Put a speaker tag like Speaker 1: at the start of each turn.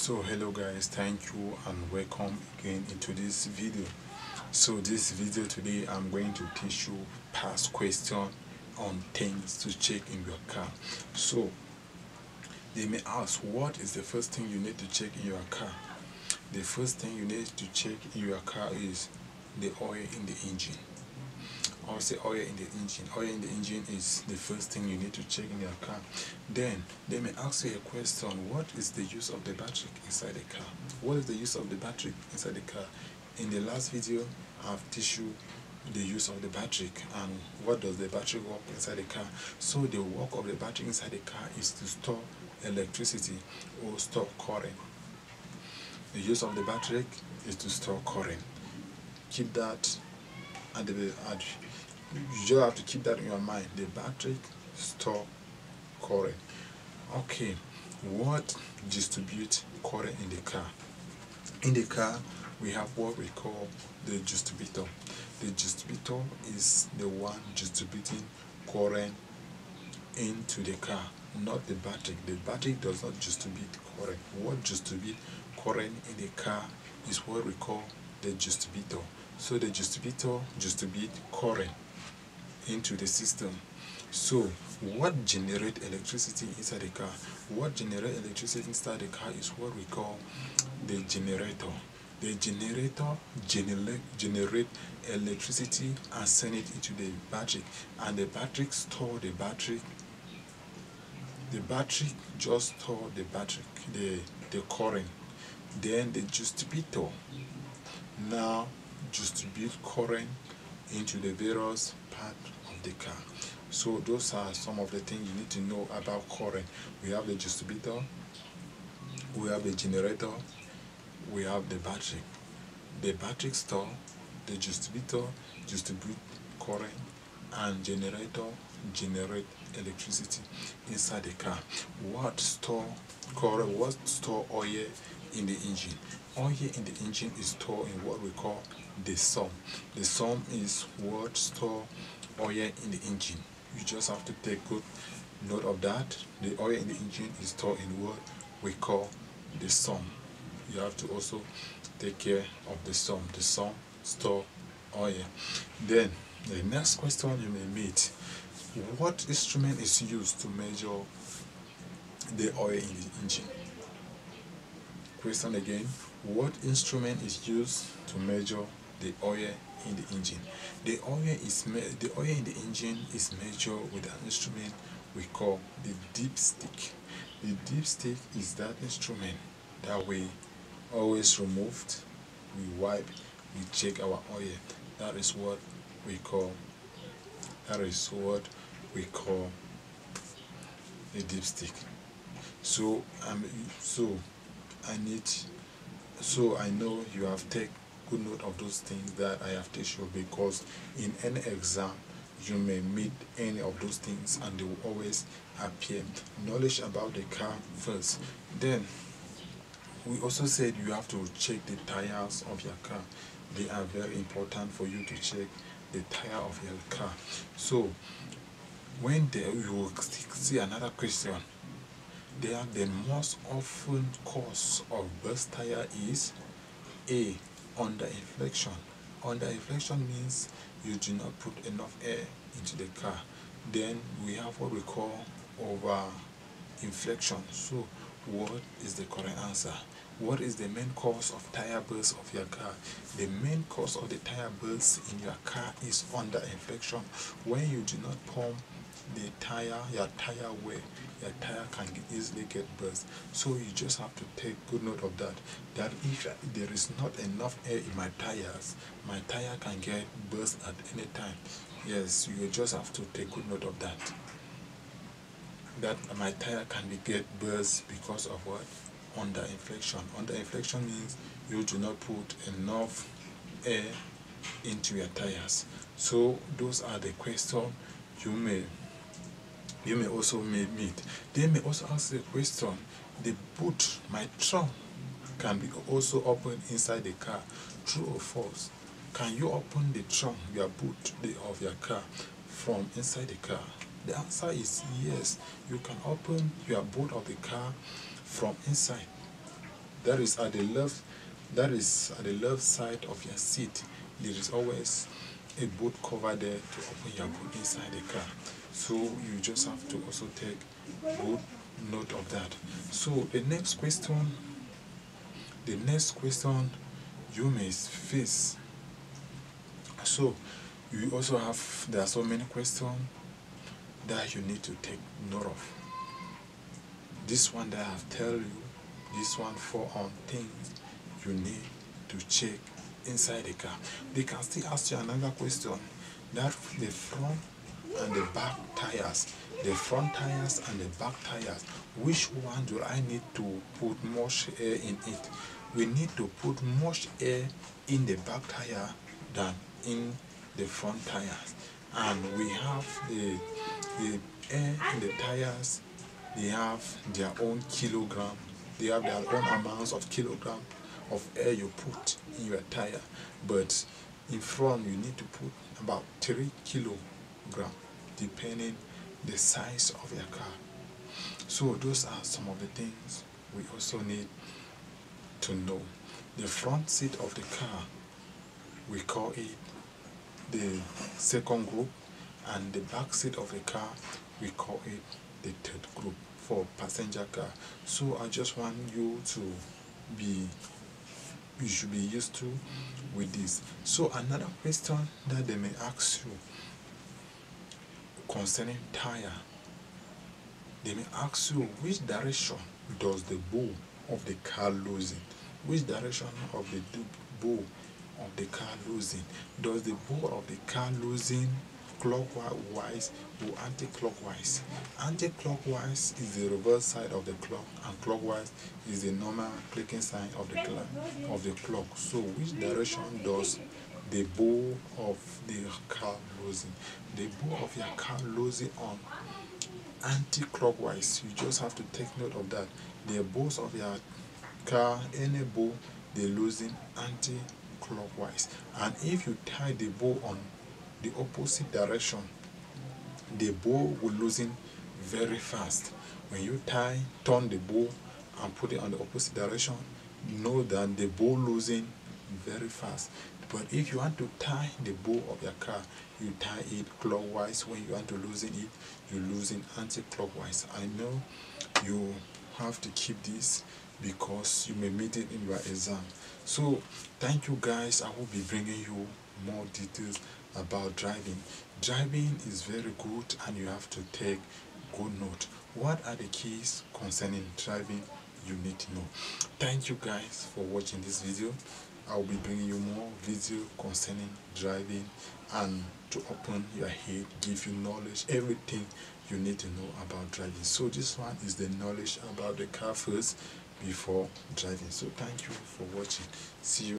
Speaker 1: So hello guys, thank you and welcome again into this video. So this video today I'm going to teach you past question on things to check in your car. So they may ask, what is the first thing you need to check in your car? The first thing you need to check in your car is the oil in the engine. I'll say oil in the engine. Oil in the engine is the first thing you need to check in your car. Then they may ask you a question, what is the use of the battery inside the car? What is the use of the battery inside the car? In the last video, I've taught you the use of the battery and what does the battery work inside the car. So the work of the battery inside the car is to store electricity or store current. The use of the battery is to store current. Keep that you just have to keep that in your mind. The battery store current. Okay, what distributes current in the car? In the car, we have what we call the distributor. The distributor is the one distributing current into the car, not the battery. The battery does not distribute current. What distributes current in the car is what we call the distributor. So the distributor distributes current into the system. So what generates electricity inside the car? What generates electricity inside the car is what we call the generator. The generator generates electricity and send it into the battery, and the battery store the battery. The battery just store the battery, the current. Then the distributor now distribute current into the various parts of the car. So those are some of the things you need to know about current. We have the distributor, we have the generator, we have the battery. The battery store, the distributor distribute current, and generator generate electricity inside the car. What store current? What store oil in the engine? Oil in the engine is stored in what we call the sum. The sum is what store oil in the engine. You just have to take good note of that. The oil in the engine is stored in what we call the sum. You have to also take care of the sum. The sum store oil. Then the next question you may meet: what instrument is used to measure the oil in the engine? Question again: what instrument is used to measure the oil in the engine? The oil in the engine is measured with an instrument we call the dipstick. The dipstick is that instrument that we always removed, we wipe, we check our oil. That is what we call a dipstick. So I know you have taken good note of those things that I have taught you, because in any exam you may meet any of those things and they will always appear. Knowledge about the car first. Then we also said you have to check the tires of your car. They are very important for you to check the tire of your car. So when you will see another question, the most often cause of burst tire is A, under inflation. Under inflation means you do not put enough air into the car. Then we have what we call over inflation. So what is the correct answer? What is the main cause of tire burst of your car? The main cause of the tire burst in your car is under inflation. When you do not pump your tire well, your tire can easily get burst. So you just have to take good note of that. That if there is not enough air in my tire can get burst at any time. Yes, you just have to take good note of that. That my tire can get burst because of what? Under inflation. Under inflation means you do not put enough air into your tires. So those are the questions you may also meet. They may also ask the question: the boot, my trunk, can be also opened inside the car. True or false? Can you open the trunk, your boot of your car from inside the car? The answer is yes. You can open your boot of the car from inside. that is at the left, that is at the left side of your seat. There is always a boot cover there to open your boot inside the car. So you just have to also take good note of that. So the next question you may face. So you also have, there are so many questions that you need to take note of. This one that I have tell you, this one for on things you need to check inside the car. They can still ask you another question, that the front and the back tires, the front tires and the back tires, which one do I need to put much air in it? We need to put much air in the back tire than in the front tires. And we have the air in the tires, they have their own kilogram, they have their own amounts of kilogram of air you put in your tire. But in front you need to put about 3 kilogram depending the size of your car. So those are some of the things we also need to know. The front seat of the car, we call it the second group, and the back seat of the car, we call it the third group for passenger car. So I just want you to be, you should be used to with this. So another question that they may ask you concerning tire, they may ask you which direction does the bow of the car losing? Which direction of the bow of the car losing? Does the bow of the car losing clockwise or anti-clockwise? Anti-clockwise is the reverse side of the clock, and clockwise is the normal clicking sign of the clock. So which direction does the bow of the car losing? The bow of your car losing on anti-clockwise. You just have to take note of that. The bows of your car, any bow, they losing anti-clockwise. And if you tie the bow on the opposite direction, the bow will losing very fast. When you turn the bow and put it on the opposite direction, know that the bow losing very fast. But if you want to tie the bow of your car, you tie it clockwise. When you want to loosen it, you loosen anti-clockwise. I know you have to keep this because you may meet it in your exam. So thank you guys. I will be bringing you more details about driving. Driving is very good and you have to take good note. What are the keys concerning driving you need to know? Thank you guys for watching this video. I will be bringing you more video concerning driving and to open your head, give you knowledge, everything you need to know about driving. So this one is the knowledge about the car first before driving. So thank you for watching. See you.